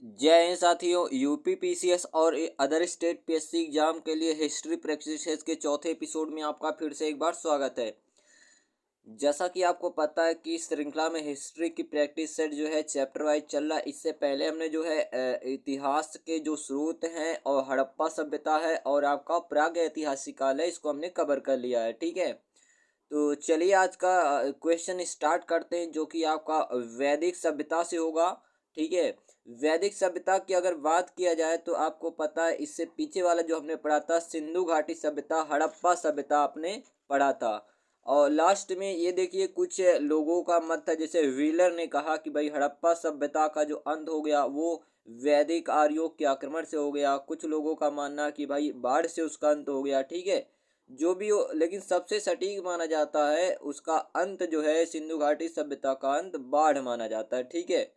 जय हिंद साथियों। UP PCS और अदर स्टेट पीएससी एग्जाम के लिए हिस्ट्री प्रैक्टिस के चौथे एपिसोड में आपका फिर से एक बार स्वागत है। जैसा कि आपको पता है कि इस श्रृंखला में हिस्ट्री की प्रैक्टिस सेट जो है चैप्टर वाइज चल रहा है। इससे पहले हमने जो है इतिहास के जो स्रोत हैं और हड़प्पा सभ्यता है और आपका प्राग ऐतिहासिक काल है, इसको हमने कवर कर लिया है। ठीक है, तो चलिए आज का क्वेश्चन स्टार्ट करते हैं, जो कि आपका वैदिक सभ्यता से होगा। ठीक है, वैदिक सभ्यता की अगर बात किया जाए तो आपको पता है इससे पीछे वाला जो हमने पढ़ा था सिंधु घाटी सभ्यता, हड़प्पा सभ्यता आपने पढ़ा था। और लास्ट में ये देखिए कुछ लोगों का मत था, जैसे व्हीलर ने कहा कि भाई हड़प्पा सभ्यता का जो अंत हो गया वो वैदिक आर्यों के आक्रमण से हो गया। कुछ लोगों का मानना कि भाई बाढ़ से उसका अंत हो गया। ठीक है, जो भी हो, लेकिन सबसे सटीक माना जाता है उसका अंत जो है सिंधु घाटी सभ्यता का अंत बाढ़ माना जाता है। ठीक है,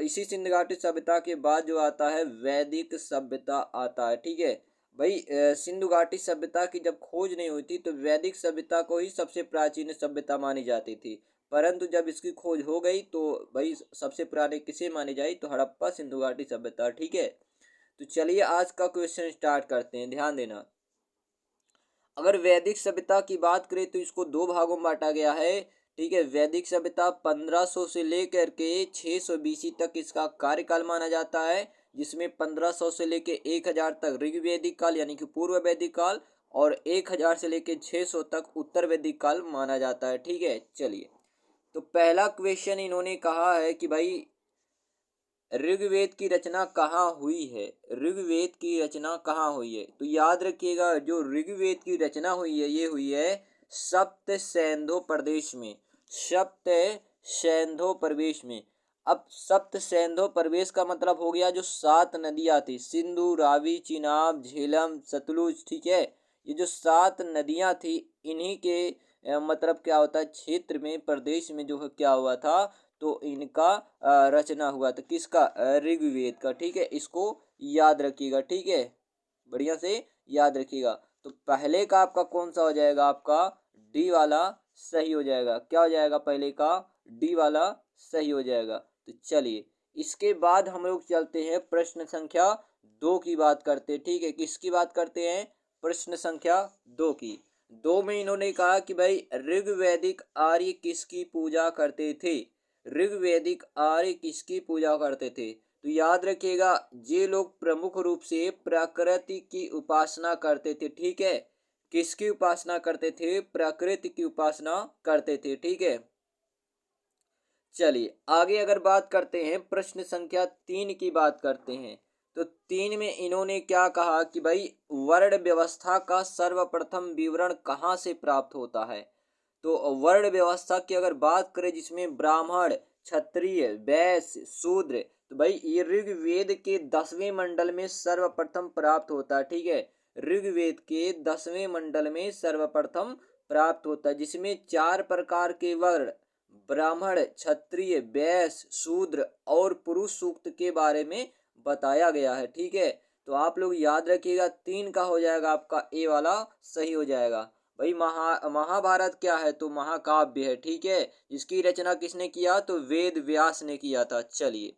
इसी सिंधु घाटी सभ्यता के बाद जो आता है वैदिक सभ्यता आता है। ठीक है भाई, सिंधु घाटी सभ्यता की जब खोज नहीं हुई थी तो वैदिक सभ्यता को ही सबसे प्राचीन सभ्यता मानी जाती थी, परंतु जब इसकी खोज हो गई तो भाई सबसे पुराने किसे मानी जाए तो हड़प्पा सिंधु घाटी सभ्यता। ठीक है, तो चलिए आज का क्वेश्चन स्टार्ट करते हैं, ध्यान देना। अगर वैदिक सभ्यता की बात करें तो इसको दो भागों में बांटा गया है। ठीक है, वैदिक सभ्यता 1500 से लेकर के 600 बीसी तक इसका कार्यकाल माना जाता है, जिसमें 1500 से लेकर 1000 तक ऋग्वैदिक काल यानी कि पूर्व वैदिक काल और 1000 से लेकर 600 तक उत्तर वैदिक काल माना जाता है। ठीक है, चलिए तो पहला क्वेश्चन इन्होंने कहा है कि भाई ऋग्वेद की रचना कहाँ हुई है। ऋग्वेद की रचना कहाँ हुई है, तो याद रखिएगा जो ऋग्वेद की रचना हुई है ये हुई है सप्त सैंधो प्रदेश में। सप्त सैंधो प्रदेश में। अब सप्त सैंधो प्रदेश का मतलब हो गया जो 7 नदियाँ थी, सिंधु, रावी, चिनाब, झेलम, सतलुज। ठीक है, ये जो 7 नदियाँ थी इन्हीं के मतलब क्या होता है क्षेत्र में, प्रदेश में जो है क्या हुआ था तो इनका रचना हुआ था, किसका, ऋग्वेद का। ठीक है, इसको याद रखिएगा। ठीक है, बढ़िया से याद रखिएगा। तो पहले का आपका कौन सा हो जाएगा, आपका डी वाला सही हो जाएगा। क्या हो जाएगा, पहले का डी वाला सही हो जाएगा। तो चलिए इसके बाद हम लोग चलते हैं प्रश्न संख्या 2 की बात करते हैं। ठीक है, किसकी बात करते हैं, प्रश्न संख्या 2 की। 2 में इन्होंने कहा कि भाई ऋग्वैदिक आर्य किसकी पूजा करते थे। ऋग्वैदिक आर्य किसकी पूजा करते थे, तो याद रखिएगा ये लोग प्रमुख रूप से प्रकृति की उपासना करते थे। ठीक है, किसकी उपासना करते थे, प्रकृति की उपासना करते थे। ठीक है, चलिए आगे अगर बात करते हैं प्रश्न संख्या 3 की बात करते हैं। तो 3 में इन्होंने क्या कहा कि भाई वर्ण व्यवस्था का सर्वप्रथम विवरण कहाँ से प्राप्त होता है। तो वर्ण व्यवस्था की अगर बात करें जिसमें ब्राह्मण, क्षत्रिय, वैश्य, शूद्र, तो भाई ये ऋग्वेद के 10वें मंडल में सर्वप्रथम प्राप्त होता है। ठीक है, ऋग्वेद के 10वें मंडल में सर्वप्रथम प्राप्त होता है, जिसमें 4 प्रकार के वर्ण ब्राह्मण, क्षत्रिय, वैश्य, शूद्र और पुरुष सूक्त के बारे में बताया गया है। ठीक है, तो आप लोग याद रखिएगा 3 का हो जाएगा आपका ए वाला सही हो जाएगा। भाई महाभारत क्या है, तो महाकाव्य है। ठीक है, इसकी रचना किसने किया, तो वेद व्यास ने किया था। चलिए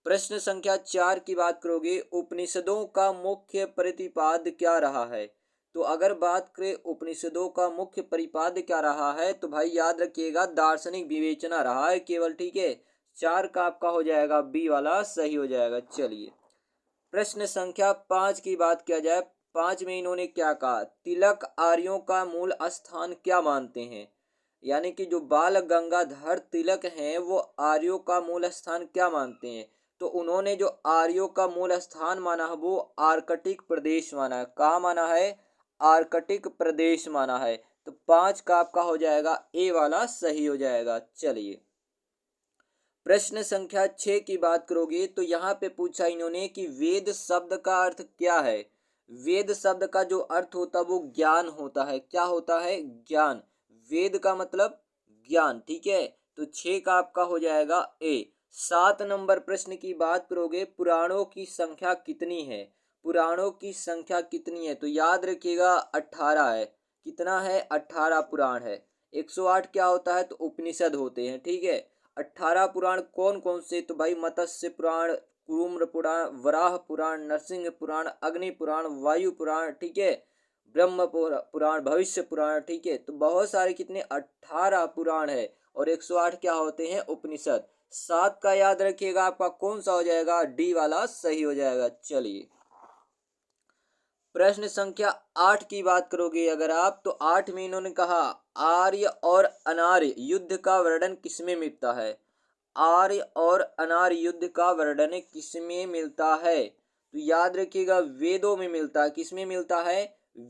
प्रश्न संख्या 4 की बात करोगे, उपनिषदों का मुख्य प्रतिपाद्य क्या रहा है। तो अगर बात करें उपनिषदों का मुख्य प्रतिपाद्य क्या रहा है, तो भाई याद रखिएगा दार्शनिक विवेचना रहा है केवल। ठीक है, 4 का आपका हो जाएगा बी वाला सही हो जाएगा। चलिए प्रश्न संख्या 5 की बात किया जाए। 5 में इन्होंने क्या कहा, तिलक आर्यों का मूल स्थान क्या मानते हैं, यानी कि जो बाल गंगाधर तिलक हैं वो आर्यों का मूल स्थान क्या मानते हैं। तो उन्होंने जो आर्यों का मूल स्थान माना है वो आर्कटिक प्रदेश माना है। कहाँ माना है, आर्कटिक प्रदेश माना है। तो 5 का आपका हो जाएगा ए वाला सही हो जाएगा। चलिए प्रश्न संख्या 6 की बात करोगे तो यहाँ पे पूछा इन्होंने कि वेद शब्द का अर्थ क्या है। वेद शब्द का जो अर्थ होता है वो ज्ञान होता है। क्या होता है, ज्ञान। वेद का मतलब ज्ञान। ठीक है, तो 6 का आपका हो जाएगा ए। 7 नंबर प्रश्न की बात करोगे, पुराणों की संख्या कितनी है। पुराणों की संख्या कितनी है, तो याद रखिएगा 18 है। कितना है, 18 पुराण है। 108 क्या होता है, तो उपनिषद होते हैं। ठीक है, 18 पुराण कौन कौन से? तो भाई मत्स्य पुराण, कुरुम्र पुराण, वराह पुराण, नरसिंह पुराण, अग्नि पुराण, वायु पुराण, ठीक है, ब्रह्म पुराण, भविष्य पुराण, ठीक है। तो बहुत सारे कितने 18 पुराण है और 108 क्या होते हैं? उपनिषद। 7 का याद रखिएगा, आपका कौन सा हो जाएगा? डी वाला सही हो जाएगा। चलिए प्रश्न संख्या 8 की बात करोगे अगर आप, तो 8 में इन्होंने कहा आर्य और अनार्य युद्ध का वर्णन किसमें मिलता है? आर्य और अनार्य युद्ध का वर्णन किसमें मिलता है? तो याद रखिएगा वेदों में मिलता है। किसमें मिलता है?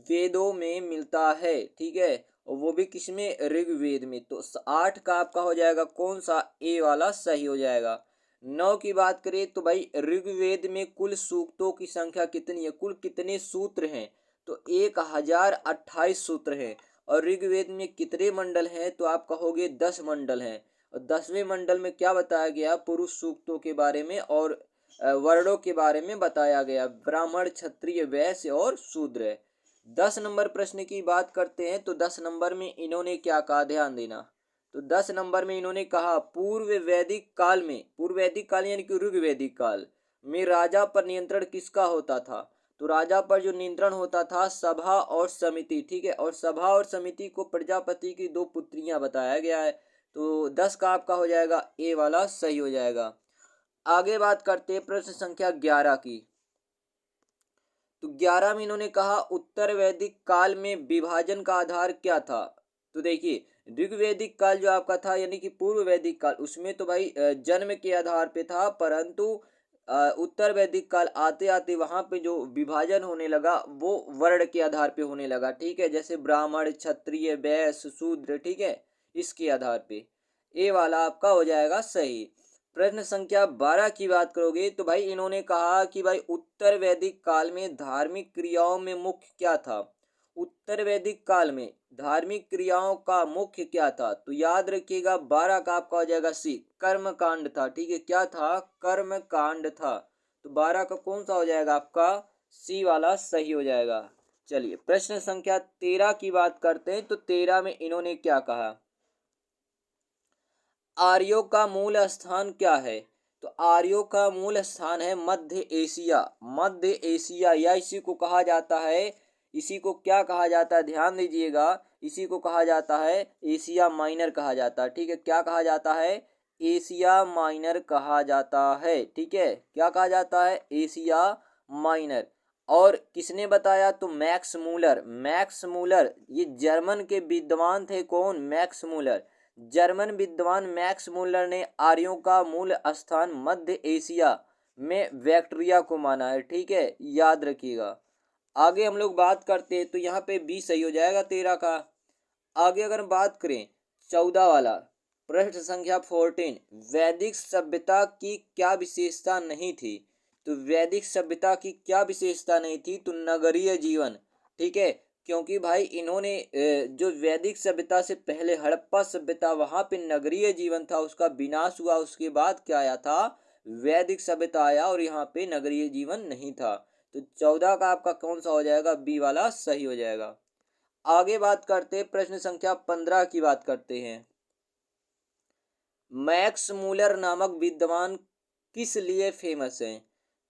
वेदों में मिलता है, ठीक है, और वो भी किसमें? ऋग्वेद में। तो 8 का आपका हो जाएगा कौन सा? ए वाला सही हो जाएगा। 9 की बात करें तो भाई ऋग्वेद में कुल सूक्तों की संख्या कितनी है? कुल कितने सूत्र हैं? तो 1028 सूत्र हैं। और ऋग्वेद में कितने मंडल हैं? तो आप कहोगे 10 मंडल हैं। और 10वें मंडल में क्या बताया गया? पुरुष सूक्तों के बारे में और वर्णों के बारे में बताया गया, ब्राह्मण, क्षत्रिय, वैश्य और शूद्र। 10 नंबर प्रश्न की बात करते हैं तो 10 नंबर में इन्होंने क्या कहा? ध्यान देना। तो 10 नंबर में इन्होंने कहा पूर्व वैदिक काल में, पूर्व वैदिक काल यानी कि ऋग्वैदिक काल में राजा पर नियंत्रण किसका होता था? तो राजा पर जो नियंत्रण होता था सभा और समिति, ठीक है, और सभा और समिति को प्रजापति की 2 पुत्रियां बताया गया है। तो 10 का आपका हो जाएगा ए वाला सही हो जाएगा। आगे बात करते हैं प्रश्न संख्या 11 की। तो 11 में इन्होंने कहा उत्तर वैदिक काल में विभाजन का आधार क्या था? तो देखिए ऋग्वैदिक काल जो आपका था यानी कि पूर्व वैदिक काल, उसमें तो भाई जन्म के आधार पे था, परंतु उत्तर वैदिक काल आते आते वहां पे जो विभाजन होने लगा वो वर्ण के आधार पे होने लगा, ठीक है, जैसे ब्राह्मण, क्षत्रिय, वैश्य, शूद्र, ठीक है, इसके आधार पे। ए वाला आपका हो जाएगा सही। प्रश्न संख्या 12 की बात करोगे तो भाई इन्होंने कहा कि भाई उत्तर वैदिक काल में धार्मिक क्रियाओं में मुख्य क्या था? उत्तर वैदिक काल में धार्मिक क्रियाओं का मुख्य क्या था? तो याद रखिएगा 12 का आपका हो जाएगा सी, कर्म कांड था, ठीक है, क्या था? कर्म कांड था। तो 12 का कौन सा हो जाएगा आपका? सी वाला सही हो जाएगा। चलिए प्रश्न संख्या 13 की बात करते हैं तो 13 में इन्होंने क्या कहा? आर्यों का मूल स्थान क्या है? तो आर्यों का मूल स्थान है मध्य एशिया। मध्य एशिया या इसी को कहा जाता है, इसी को क्या कहा जाता है? ध्यान दीजिएगा, इसी को कहा जाता है एशिया माइनर कहा जाता है, ठीक है, क्या कहा जाता है? एशिया माइनर कहा जाता है, ठीक है, क्या कहा जाता है? Asia minor. और किसने बताया? तो मैक्स मूलर। मैक्स मूलर ये जर्मन के विद्वान थे। कौन? Max Muller. जर्मन विद्वान मैक्स मूलर ने आर्यों का मूल स्थान मध्य एशिया में बैक्ट्रिया को माना है, ठीक है, याद रखिएगा। आगे हम लोग बात करते हैं तो यहाँ पे बी सही हो जाएगा 13 का। आगे अगर बात करें 14 वाला प्रश्न संख्या 14, वैदिक सभ्यता की क्या विशेषता नहीं थी? तो वैदिक सभ्यता की क्या विशेषता नहीं थी? तो नगरीय जीवन, ठीक है, क्योंकि भाई इन्होंने जो वैदिक सभ्यता से पहले हड़प्पा सभ्यता वहां पे नगरीय जीवन था, उसका विनाश हुआ, उसके बाद क्या आया था? वैदिक सभ्यता आया और यहाँ पे नगरीय जीवन नहीं था। तो 14 का आपका कौन सा हो जाएगा? बी वाला सही हो जाएगा। आगे बात करते हैं प्रश्न संख्या 15 की बात करते हैं। मैक्स मूलर नामक विद्वान किस लिए फेमस है?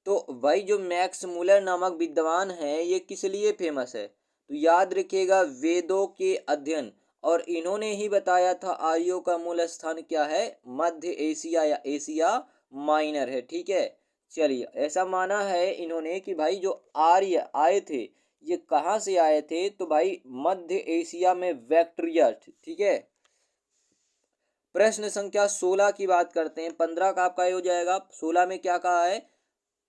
तो भाई जो मैक्स मूलर नामक विद्वान है ये किस लिए फेमस है? तो याद रखिएगा वेदों के अध्ययन, और इन्होंने ही बताया था आर्यों का मूल स्थान क्या है? मध्य एशिया या एशिया माइनर है, ठीक है। चलिए ऐसा माना है इन्होंने कि भाई जो आर्य आए थे ये कहाँ से आए थे? तो भाई मध्य एशिया में बैक्ट्रिया, ठीक है। प्रश्न संख्या 16 की बात करते हैं। 15 का आपका हो जाएगा। 16 में क्या कहा है?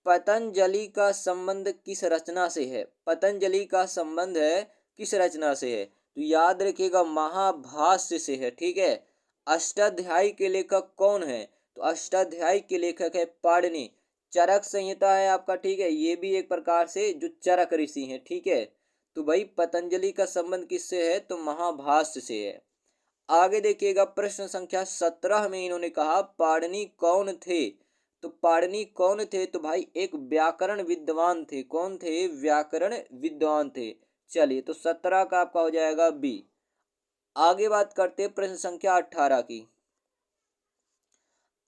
पतंजलि का संबंध किस रचना से है? पतंजलि का संबंध है किस रचना से है? तो याद रखिएगा महाभाष्य से है, ठीक है। अष्टाध्यायी के लेखक कौन है? तो अष्टाध्यायी के लेखक है पाणिनि। चरक संहिता है आपका, ठीक है, ये भी एक प्रकार से जो चरक ऋषि हैं, ठीक है। तो भाई पतंजलि का संबंध किससे है? तो महाभाष्य से है। आगे देखिएगा प्रश्न संख्या 17 में इन्होंने कहा पाणिनि कौन थे? तो पाणिनि कौन थे? तो भाई एक व्याकरण विद्वान थे। कौन थे? व्याकरण विद्वान थे। चलिए तो 17 का आपका हो जाएगा बी। आगे बात करते हैं प्रश्न संख्या 18 की।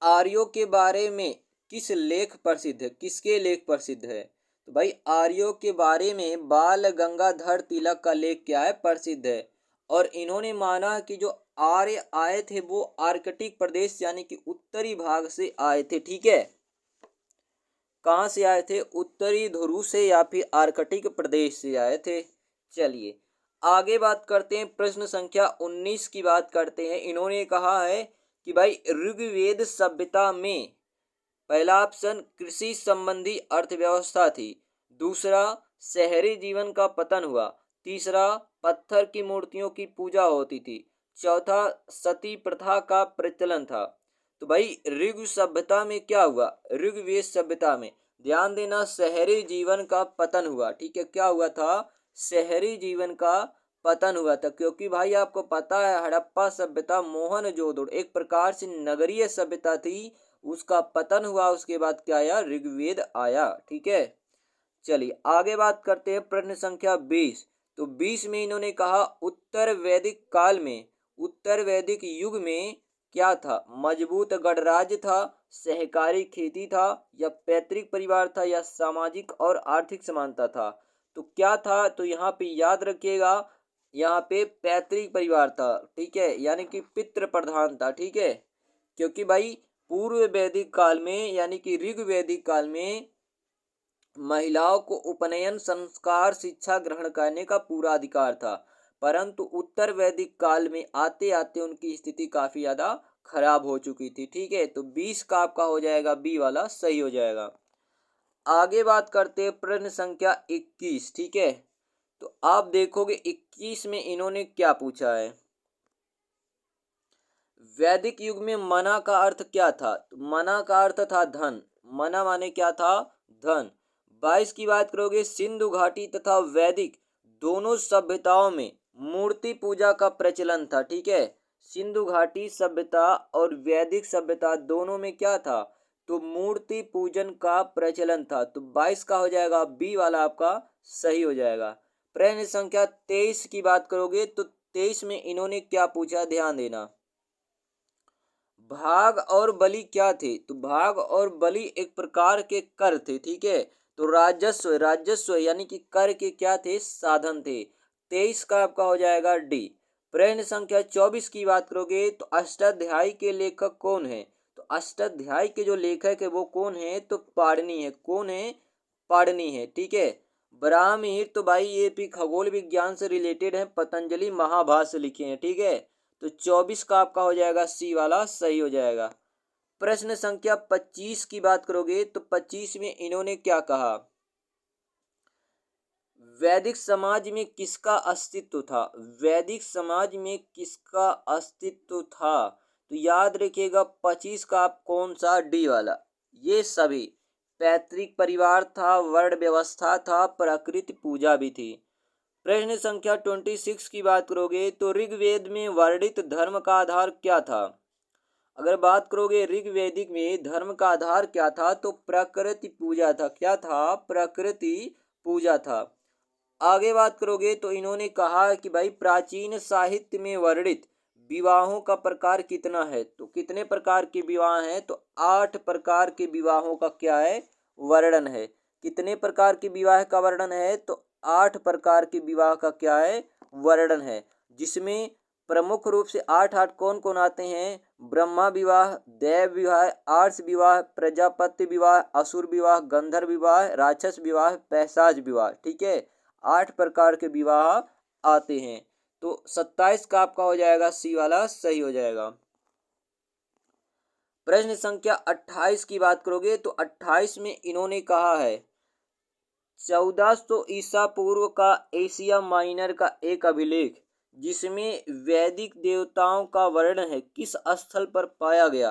आर्यों के बारे में किस लेख प्रसिद्ध है, किसके लेख प्रसिद्ध है? तो भाई आर्यों के बारे में बाल गंगाधर तिलक का लेख क्या है, प्रसिद्ध है। और इन्होंने माना कि जो आर्य आए थे वो आर्कटिक प्रदेश यानी कि उत्तरी भाग से आए थे, ठीक है। कहाँ से आए थे? उत्तरी ध्रुव से या फिर आर्कटिक प्रदेश से आए थे। चलिए आगे बात करते हैं, प्रश्न संख्या 19 की बात करते हैं। इन्होंने कहा है कि भाई ऋग्वेद सभ्यता में पहला ऑप्शन कृषि संबंधी अर्थव्यवस्था थी, दूसरा शहरी जीवन का पतन हुआ, तीसरा पत्थर की मूर्तियों की पूजा होती थी, चौथा सती प्रथा का प्रचलन था। तो भाई ऋग सभ्यता में क्या हुआ? ऋग्वेद सभ्यता में ध्यान देना, शहरी जीवन का पतन हुआ, ठीक है। क्या हुआ था? शहरी जीवन का पतन हुआ था, क्योंकि भाई आपको पता है हड़प्पा सभ्यता मोहनजोदड़ो एक प्रकार से नगरीय सभ्यता थी, उसका पतन हुआ, उसके बाद क्या आया? ऋग्वेद आया, ठीक है। चलिए आगे बात करते हैं, प्रश्न संख्या 20। तो 20 में इन्होंने कहा उत्तर वैदिक काल में, उत्तर वैदिक युग में क्या था? मजबूत गणराज्य था, सहकारी खेती था, या पैतृक परिवार था, या सामाजिक और आर्थिक समानता था? तो क्या था? तो यहाँ पे याद रखिएगा, यहाँ पे पैतृक परिवार था, ठीक है, यानी कि पितृ प्रधान था, ठीक है। क्योंकि भाई पूर्व वैदिक काल में यानी कि ऋग्वैदिक काल में महिलाओं को उपनयन संस्कार शिक्षा ग्रहण करने का पूरा अधिकार था, परंतु उत्तर वैदिक काल में आते आते उनकी स्थिति काफी ज्यादा खराब हो चुकी थी, ठीक है। तो 20 का आपका हो जाएगा बी वाला सही हो जाएगा। आगे बात करते हैं, प्रश्न संख्या 21, ठीक है। तो आप देखोगे 21 में इन्होंने क्या पूछा है, वैदिक युग में मना का अर्थ क्या था? तो मना का अर्थ था धन, मना माने क्या था? धन। 22 की बात करोगे, सिंधु घाटी तथा वैदिक दोनों सभ्यताओं में मूर्ति पूजा का प्रचलन था, ठीक है। सिंधु घाटी सभ्यता और वैदिक सभ्यता दोनों में क्या था? तो मूर्ति पूजन का प्रचलन था। तो 22 का हो जाएगा बी वाला आपका सही हो जाएगा। प्रश्न संख्या 23 की बात करोगे तो 23 में इन्होंने क्या पूछा, ध्यान देना। भाग और बलि क्या थे? तो भाग और बलि एक प्रकार के कर थे, ठीक है। तो राजस्व, राजस्व यानी कि कर के क्या थे? साधन थे। 23 का आपका हो जाएगा डी। प्रश्न संख्या 24 की बात करोगे तो अष्टाध्यायी के लेखक कौन है? तो अष्टाध्यायी के जो लेखक है वो कौन है? तो पाणिनि है। कौन है? पाणिनि है, ठीक है। ब्राह्मण तो भाई ये भी खगोल विज्ञान से रिलेटेड है, पतंजलि महाभाष्य लिखे हैं, ठीक है। तो 24 का आपका हो जाएगा सी वाला सही हो जाएगा। प्रश्न संख्या 25 की बात करोगे तो 25 में इन्होंने क्या कहा, वैदिक समाज में किसका अस्तित्व था? वैदिक समाज में किसका अस्तित्व था? तो याद रखिएगा 25 का आप कौन सा? डी वाला। ये सभी पैतृक परिवार था, वर्ण व्यवस्था था, प्रकृति पूजा भी थी। प्रश्न संख्या 26 की बात करोगे तो ऋग्वेद में वर्णित धर्म का आधार क्या था? अगर बात करोगे ऋग्वेदिक में धर्म का आधार क्या था तो प्रकृति पूजा था। क्या था? प्रकृति पूजा था। आगे बात करोगे तो इन्होंने कहा कि भाई प्राचीन साहित्य में वर्णित विवाहों का प्रकार कितना है? तो कितने प्रकार के विवाह हैं? तो 8 प्रकार के विवाहों का क्या है? वर्णन है। कितने प्रकार के विवाह का वर्णन है? तो 8 प्रकार के विवाह का क्या है? वर्णन है, जिसमें प्रमुख रूप से 8 कौन कौन आते हैं? ब्रह्मा विवाह, देव विवाह, आर्ष विवाह, प्रजापति विवाह, असुर विवाह, गंधर्व विवाह, राक्षस विवाह, पैशाच विवाह, ठीक है। 8 प्रकार के विवाह आते हैं। तो 27 का आपका हो जाएगा सी वाला सही हो जाएगा। प्रश्न संख्या 28 की बात करोगे तो 28 में इन्होंने कहा है 1400 ईसा पूर्व का एशिया माइनर का एक अभिलेख जिसमें वैदिक देवताओं का वर्णन है किस स्थल पर पाया गया?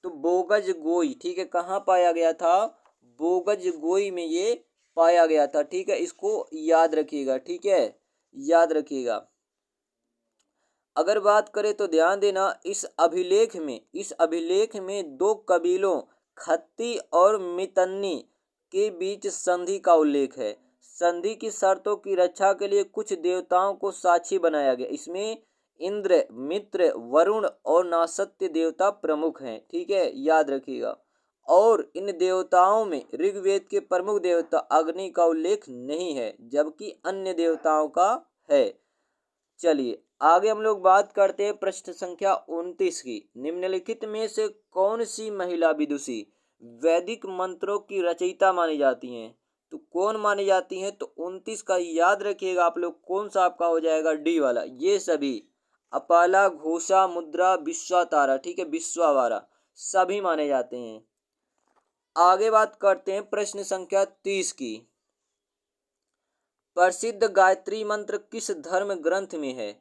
तो बोगज गोई, ठीक है। कहाँ पाया गया था? बोगज गोई में ये पाया गया था, ठीक है। इसको याद रखिएगा, ठीक है, याद रखिएगा। अगर बात करें तो ध्यान देना, इस अभिलेख में 2 कबीलों खत्ती और मितन्नी के बीच संधि का उल्लेख है। संधि की शर्तों की रक्षा के लिए कुछ देवताओं को साक्षी बनाया गया। इसमें इंद्र, मित्र, वरुण और नासत्य देवता प्रमुख हैं। ठीक है, याद रखिएगा। और इन देवताओं में ऋग्वेद के प्रमुख देवता अग्नि का उल्लेख नहीं है, जबकि अन्य देवताओं का है। चलिए आगे हम लोग बात करते हैं प्रश्न संख्या 29 की। निम्नलिखित में से कौन सी महिला विदुषी वैदिक मंत्रों की रचयिता मानी जाती हैं? तो कौन मानी जाती हैं? तो 29 का याद रखिएगा आप लोग। कौन सा आपका हो जाएगा? डी वाला। ये सभी अपाला, घोषा, मुद्रा, विश्वातारा, ठीक है, विश्वावारा, सभी माने जाते हैं। आगे बात करते हैं प्रश्न संख्या 30 की। प्रसिद्ध गायत्री मंत्र किस धर्म ग्रंथ में है?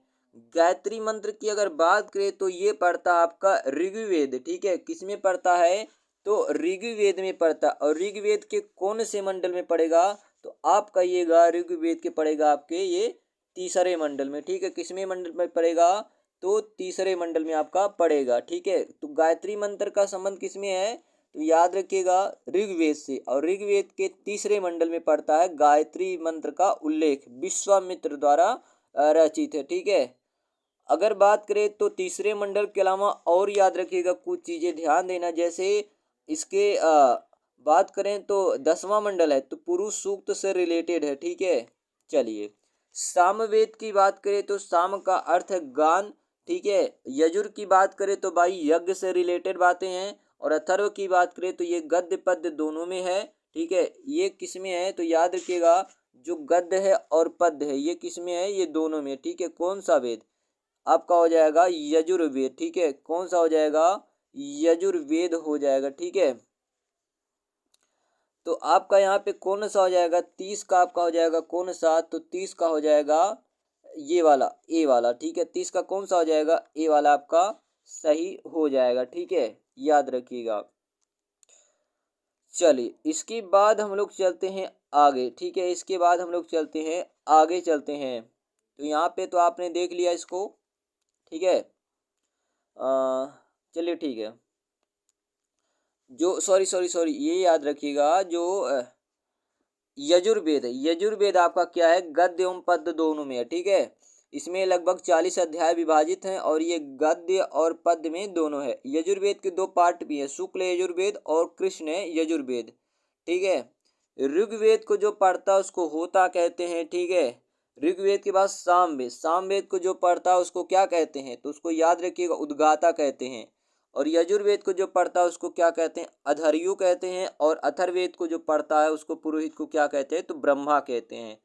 गायत्री मंत्र की अगर बात करें तो ये पढ़ता है आपका ऋग्वेद। ठीक है, किस में पढ़ता है? तो ऋग्वेद में पढ़ता। और ऋग्वेद के कौन से मंडल में पड़ेगा? तो आप कहिएगा ऋग्वेद के पड़ेगा आपके ये तीसरे मंडल में। ठीक है, किसमें मंडल में पड़ेगा? तो तीसरे मंडल में आपका पड़ेगा। ठीक है, तो गायत्री मंत्र का संबंध किसमें है? तो याद रखिएगा ऋग्वेद से। और ऋग्वेद के तीसरे मंडल में पड़ता है गायत्री मंत्र का उल्लेख, विश्वामित्र द्वारा रचित है। ठीक है, अगर बात करें तो तीसरे मंडल के अलावा और याद रखिएगा कुछ चीजें ध्यान देना। जैसे इसके बात करें तो 10वां मंडल है, तो पुरुष सूक्त से रिलेटेड है। ठीक है, चलिए सामवेद की बात करें तो साम का अर्थ है गान। ठीक है, यजुर की बात करें तो भाई यज्ञ से रिलेटेड बातें हैं। और अथर्व की बात करें तो ये गद्य पद्य दोनों में है। ठीक है, ये किस में है? तो याद रखिएगा जो गद्य है और पद्य है ये किस में है? ये दोनों में। ठीक है, कौन सा वेद? आपका हो जाएगा यजुर्वेद। ठीक है, कौन सा हो जाएगा? यजुर्वेद हो जाएगा। ठीक है, तो आपका यहाँ पे कौन सा हो जाएगा? 30 का आपका हो जाएगा कौन सा? तो 30 का हो जाएगा ये वाला, ए वाला। ठीक है, 30 का कौन सा हो जाएगा? ए वाला आपका सही हो जाएगा। ठीक है, याद रखिएगा। चलिए इसके बाद हम लोग चलते हैं आगे। ठीक है, इसके बाद हम लोग चलते हैं आगे, चलते हैं। तो यहाँ पे तो आपने देख लिया इसको। ठीक है, चलिए ठीक है। जो सॉरी सॉरी सॉरी ये याद रखिएगा जो यजुर्वेद है, यजुर्वेद आपका क्या है? गद्य एवं पद्य दोनों में है। ठीक है, इसमें लगभग 40 अध्याय विभाजित हैं और ये गद्य और पद्य में दोनों है। यजुर्वेद के 2 पार्ट भी है, शुक्ल यजुर्वेद और कृष्ण यजुर्वेद। ठीक है, ऋग्वेद को जो पढ़ता है उसको होता कहते हैं। ठीक है, ऋग्वेद के बाद सामवेद, सामवेद को जो पढ़ता है उसको क्या कहते हैं? तो उसको याद रखिएगा उद्गाता कहते हैं। और यजुर्वेद को जो पढ़ता है उसको क्या कहते हैं? अधर्यु कहते हैं। और अथर्ववेद को जो पढ़ता है उसको पुरोहित को क्या कहते हैं? तो ब्रह्मा कहते हैं।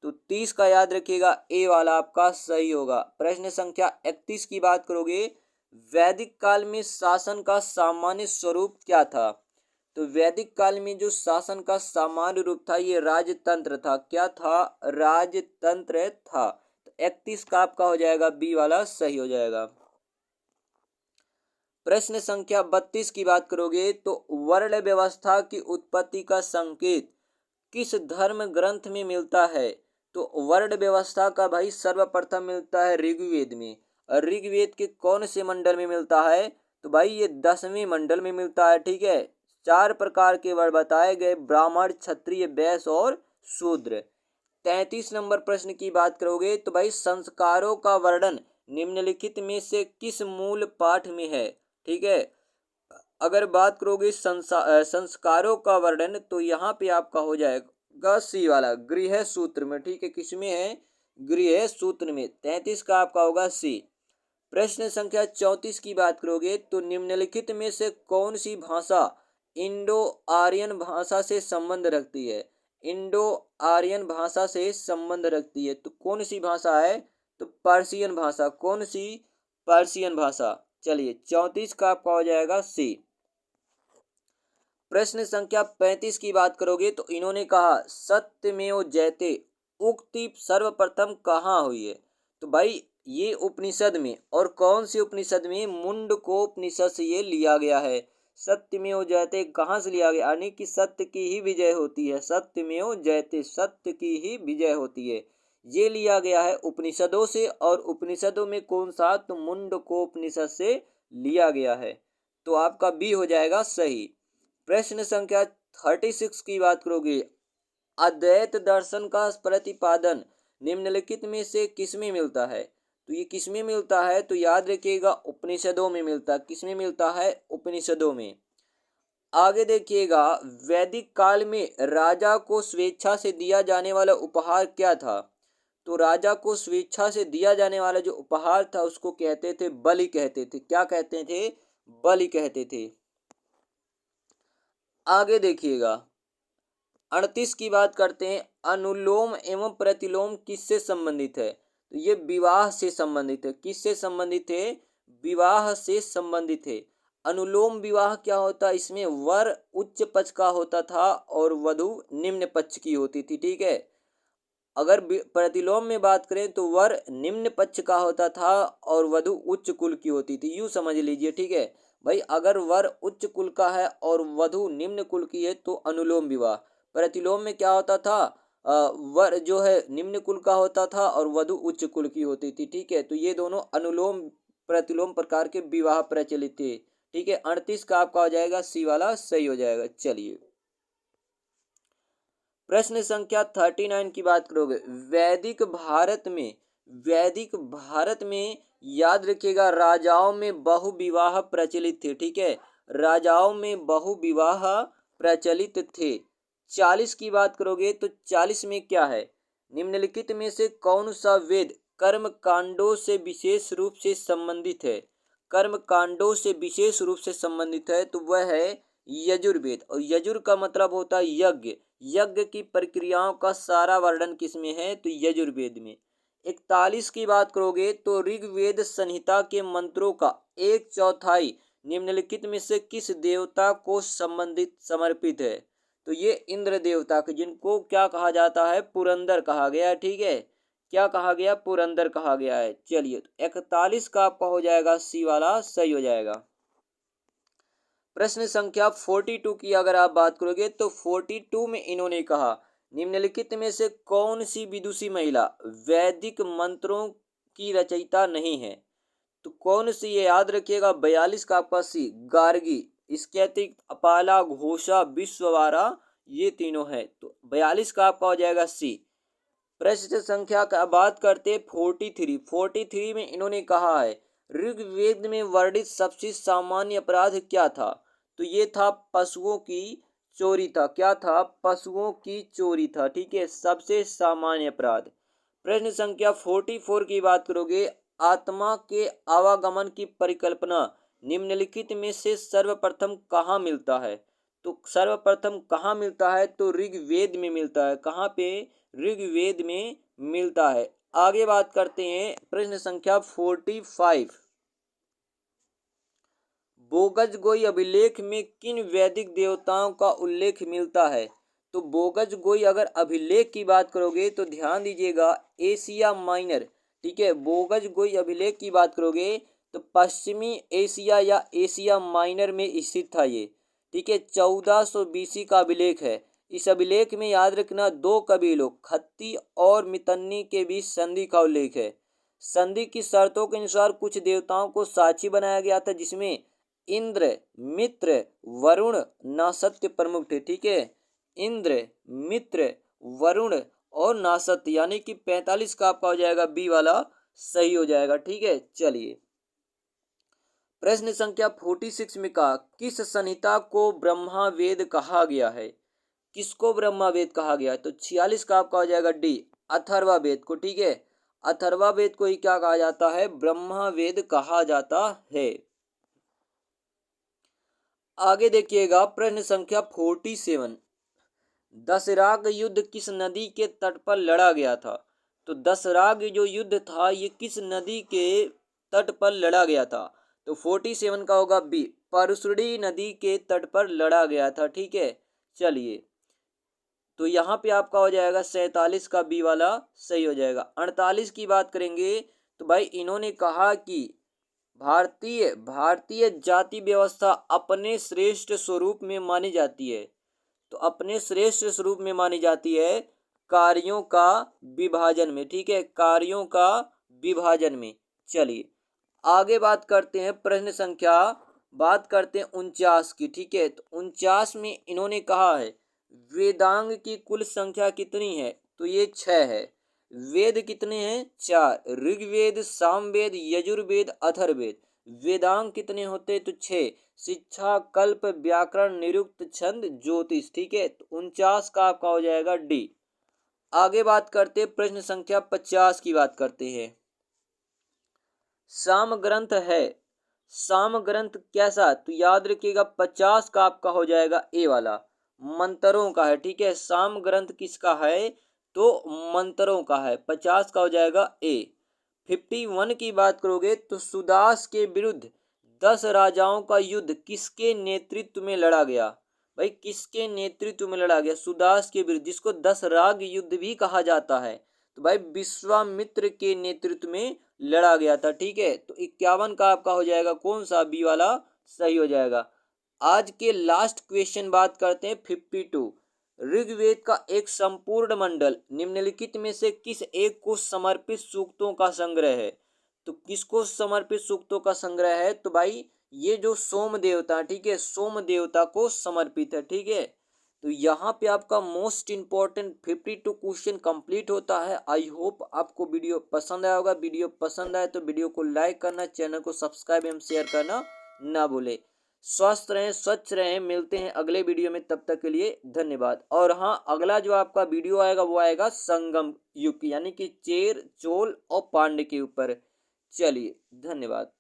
तो 30 का याद रखिएगा, ए वाला आपका सही होगा। प्रश्न संख्या 31 की बात करोगे, वैदिक काल में शासन का सामान्य स्वरूप क्या था? तो वैदिक काल में जो शासन का सामान्य रूप था ये राजतंत्र था। क्या था? राजतंत्र था। तो 31 का आपका हो जाएगा बी वाला सही हो जाएगा। प्रश्न संख्या 32 की बात करोगे तो वर्ण व्यवस्था की उत्पत्ति का संकेत किस धर्म ग्रंथ में मिलता है? तो वर्ण व्यवस्था का भाई सर्वप्रथम मिलता है ऋग्वेद में। और ऋग्वेद के कौन से मंडल में मिलता है? तो भाई ये 10वें मंडल में मिलता है। ठीक है, 4 प्रकार के वर्ण बताए गए, ब्राह्मण, क्षत्रिय, वैश्य और शूद्र। 33 नंबर प्रश्न की बात करोगे तो भाई संस्कारों का वर्णन निम्नलिखित में से किस मूल पाठ में है? ठीक है, अगर बात करोगे संस्कारों का वर्णन तो यहाँ पे आपका हो जाएगा सी वाला, गृह सूत्र में। ठीक है, किसमें है? गृह सूत्र में। 33 का आपका होगा सी। प्रश्न संख्या 34 की बात करोगे तो निम्नलिखित में से कौन सी भाषा इंडो आर्यन भाषा से संबंध रखती है? इंडो आर्यन भाषा से संबंध रखती है, तो कौन सी भाषा है? तो पर्शियन भाषा। कौन सी? पर्शियन भाषा। चलिए 34 का आपका हो जाएगा सी। प्रश्न संख्या 35 की बात करोगे तो इन्होंने कहा सत्यमेव जयते उक्ति सर्वप्रथम कहाँ हुई है? तो भाई ये उपनिषद में। और कौन सी उपनिषद में? मुंडको उपनिषद से ये लिया गया है। सत्यमेव जयते कहाँ से लिया गया? यानी कि सत्य की ही विजय होती है। सत्यमेव जयते, सत्य की ही विजय होती है, ये लिया गया है उपनिषदों से। और उपनिषदों में कौन सा? तो मुंडको उपनिषद से लिया गया है। तो आपका बी हो जाएगा सही। प्रश्न संख्या 36 की बात करोगे, अद्वैत दर्शन का प्रतिपादन निम्नलिखित में से किसमें मिलता है? तो ये किस में मिलता है, तो याद रखिएगा उपनिषदों में मिलता है। किस में मिलता है, उपनिषदों में। आगे देखिएगा, वैदिक काल में राजा को स्वेच्छा से दिया जाने वाला उपहार क्या था। तो राजा को स्वेच्छा से दिया जाने वाला जो उपहार था उसको कहते थे बलि कहते थे। क्या कहते थे, बलि कहते थे। आगे देखिएगा 38 की बात करते हैं, अनुलोम एवं प्रतिलोम किससे संबंधित है। तो ये विवाह से संबंधित है। किससे संबंधित है, विवाह से संबंधित है। अनुलोम विवाह क्या होता है, इसमें वर उच्च पक्ष का होता था और वधु निम्न पक्ष की होती थी। ठीक है, अगर प्रतिलोम में बात करें तो वर निम्न पक्ष का होता था और वधु उच्च कुल की होती थी, यूं समझ लीजिए। ठीक है भाई, अगर वर उच्च कुल का है और वधु निम्न कुल की है तो अनुलोम विवाह। प्रतिलोम में क्या होता था, वर जो है निम्न कुल का होता था और वधु उच्च कुल की होती थी। ठीक है, तो ये दोनों अनुलोम प्रतिलोम प्रकार के विवाह प्रचलित थे। ठीक है, 38 का आपका हो जाएगा सी वाला सही हो जाएगा। चलिए प्रश्न संख्या 39 की बात करोगे, वैदिक भारत में याद रखिएगा राजाओं में बहुविवाह प्रचलित थे। ठीक है, राजाओं में बहुविवाह प्रचलित थे। 40 की बात करोगे तो 40 में क्या है, निम्नलिखित में से कौन सा वेद कर्म कांडों से विशेष रूप से संबंधित है। कर्म कांडों से विशेष रूप से संबंधित है तो वह है यजुर्वेद। और यजुर का मतलब होता है यज्ञ। यज्ञ की प्रक्रियाओं का सारा वर्णन किसमें है, तो यजुर्वेद में। 41 की बात करोगे तो ऋग्वेद संहिता के मंत्रों का 1/4 निम्नलिखित में से किस देवता को संबंधित समर्पित है। तो ये इंद्र देवता के, जिनको क्या कहा जाता है, पुरंदर कहा गया है। ठीक है, क्या कहा गया, पुरंदर कहा गया है। चलिए तो 41 का आपका हो जाएगा सी वाला सही हो जाएगा। प्रश्न संख्या 42 की अगर आप बात करोगे तो 42 में इन्होंने कहा, निम्नलिखित में से कौन सी विदुषी महिला वैदिक मंत्रों की रचयिता नहीं है। तो कौन सी, ये याद रखिएगा 42 का आपका सी, गार्गी। इसके अतिरिक्त अपाला, घोषा, विश्ववारा, ये तीनों है। तो 42 का आपका हो जाएगा सी। प्रश्न संख्या का बात करते 43 में इन्होंने कहा है, ऋग्वेद में वर्णित सबसे सामान्य अपराध क्या था। तो ये था पशुओं की चोरी था। क्या था, पशुओं की चोरी था। ठीक है, सबसे सामान्य अपराध। प्रश्न संख्या 44 की बात करोगे, आत्मा के आवागमन की परिकल्पना निम्नलिखित में से सर्वप्रथम कहाँ मिलता है। तो सर्वप्रथम कहाँ मिलता है, तो ऋग्वेद में मिलता है। कहाँ पे, ऋग्वेद में मिलता है। आगे बात करते हैं प्रश्न संख्या 45, बोगज गोई अभिलेख में किन वैदिक देवताओं का उल्लेख मिलता है। तो बोगज गोई अगर अभिलेख की बात करोगे तो ध्यान दीजिएगा, एशिया माइनर। ठीक है, बोगज गोई अभिलेख की बात करोगे तो पश्चिमी एशिया या एशिया माइनर में स्थित था ये। ठीक है, 1400 BC का अभिलेख है। इस अभिलेख में याद रखना दो कबीलों खत्ती और मितन्नी के बीच संधि का उल्लेख है। संधि की शर्तों के अनुसार कुछ देवताओं को साक्षी बनाया गया था, जिसमें इंद्र, मित्र, वरुण, नासत्य प्रमुख थे। ठीक है, इंद्र, मित्र, वरुण और नासत्य, यानी कि 45 का आपका हो जाएगा बी वाला सही हो जाएगा। ठीक है, चलिए प्रश्न संख्या 46 में कहा, किस संहिता को ब्रह्मा वेद कहा गया है। किसको ब्रह्मा वेद कहा गया है, तो 46 का आपका हो जाएगा डी, अथर्वा वेद को। ठीक है, अथर्वा वेद को ही क्या कहा जाता है, ब्रह्मा वेद कहा जाता है। आगे देखिएगा प्रश्न संख्या 47, दशराग युद्ध किस नदी के तट पर लड़ा गया था। तो दशराग जो युद्ध था ये किस नदी के तट पर लड़ा गया था। तो 47 का होगा बी, परशुड़ी नदी के तट पर लड़ा गया था। ठीक है, चलिए तो यहाँ पे आपका हो जाएगा 47 का बी वाला सही हो जाएगा। 48 की बात करेंगे तो भाई इन्होंने कहा कि भारतीय जाति व्यवस्था अपने श्रेष्ठ स्वरूप में मानी जाती है। तो अपने श्रेष्ठ स्वरूप में मानी जाती है कार्यों का विभाजन में। ठीक है, कार्यों का विभाजन में। चलिए आगे बात करते हैं प्रश्न संख्या, बात करते हैं 49 की। ठीक है, तो 49 में इन्होंने कहा है वेदांग की कुल संख्या कितनी है। तो ये 6 है, वेद कितने हैं? 4। ऋग्वेद, सामवेद, यजुर्वेद, अथर्ववेद। वेदांग कितने होते? तो 6। शिक्षा, कल्प, व्याकरण, निरुक्त, छंद, ज्योतिष। ठीक है, तो 49 का आपका हो जाएगा डी। आगे बात करते हैं, प्रश्न संख्या 50 की बात करते हैं। साम ग्रंथ है, साम ग्रंथ कैसा? तो याद रखिएगा 50 का आपका हो जाएगा ए वाला, मंत्रों का है। ठीक है, साम ग्रंथ किसका है? तो मंत्रों का है। 50 का हो जाएगा ए। 51 की बात करोगे तो सुदास के विरुद्ध 10 राजाओं का युद्ध किसके नेतृत्व में लड़ा गया? भाई किसके नेतृत्व में लड़ा गया? सुदास के विरुद्ध, जिसको 10 राग युद्ध भी कहा जाता है। तो भाई विश्वामित्र के नेतृत्व में लड़ा गया था। ठीक है, तो 51 का आपका हो जाएगा कौन सा? बी वाला सही हो जाएगा। आज के लास्ट क्वेश्चन बात करते हैं 52। ऋग्वेद का एक संपूर्ण मंडल निम्नलिखित में से किस एक को समर्पित सूक्तों का संग्रह है? तो किसको समर्पित सूक्तों का संग्रह है? तो भाई ये जो सोम देवता, ठीक है, सोम देवता को समर्पित है। ठीक है, तो यहाँ पे आपका मोस्ट इंपॉर्टेंट 52 क्वेश्चन कंप्लीट होता है। आई होप आपको वीडियो पसंद आया होगा। वीडियो पसंद आए तो वीडियो को लाइक करना, चैनल को सब्सक्राइब एवं शेयर करना ना भूले। स्वस्थ रहें, स्वच्छ रहें, मिलते हैं अगले वीडियो में, तब तक के लिए धन्यवाद। और हाँ, अगला जो आपका वीडियो आएगा वो आएगा संगम युग यानी कि चेर, चोल और पांड्य के ऊपर। चलिए, धन्यवाद।